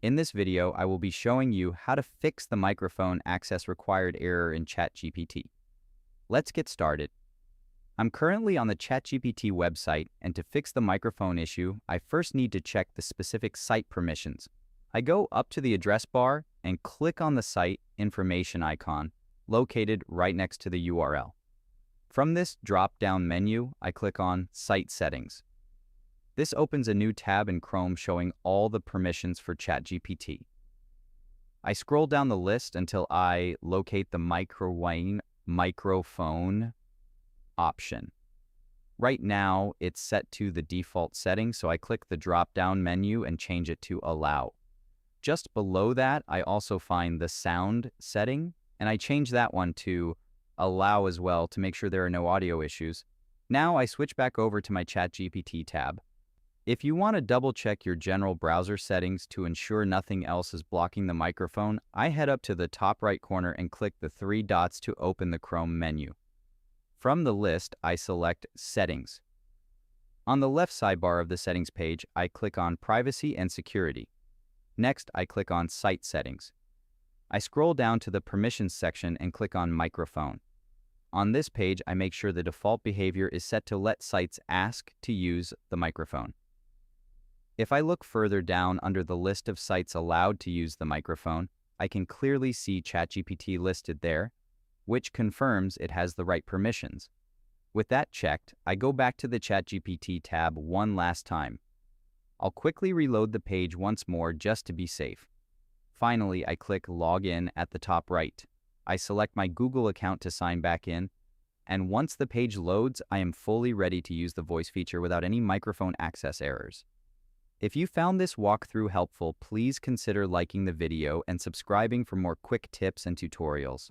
In this video, I will be showing you how to fix the microphone access required error in Chatgpt. Let's get started. I'm currently on the Chatgpt website, and to fix the microphone issue, I first need to check the specific site permissions. I go up to the address bar and click on the site information icon, located right next to the URL. From this drop-down menu, I click on Site Settings. This opens a new tab in Chrome showing all the permissions for Chatgpt. I scroll down the list until I locate the microphone option. Right now, it's set to the default setting, so I click the drop-down menu and change it to Allow. Just below that, I also find the sound setting, and I change that one to Allow as well to make sure there are no audio issues. Now I switch back over to my Chatgpt tab. If you want to double-check your general browser settings to ensure nothing else is blocking the microphone, I head up to the top right corner and click the three dots to open the Chrome menu. From the list, I select Settings. On the left sidebar of the settings page, I click on Privacy and Security. Next, I click on Site Settings. I scroll down to the Permissions section and click on Microphone. On this page, I make sure the default behavior is set to let sites ask to use the microphone. If I look further down under the list of sites allowed to use the microphone, I can clearly see Chatgpt listed there, which confirms it has the right permissions. With that checked, I go back to the Chatgpt tab one last time. I'll quickly reload the page once more just to be safe. Finally, I click Login at the top right. I select my Google account to sign back in, and once the page loads, I am fully ready to use the voice feature without any microphone access errors. If you found this walkthrough helpful, please consider liking the video and subscribing for more quick tips and tutorials.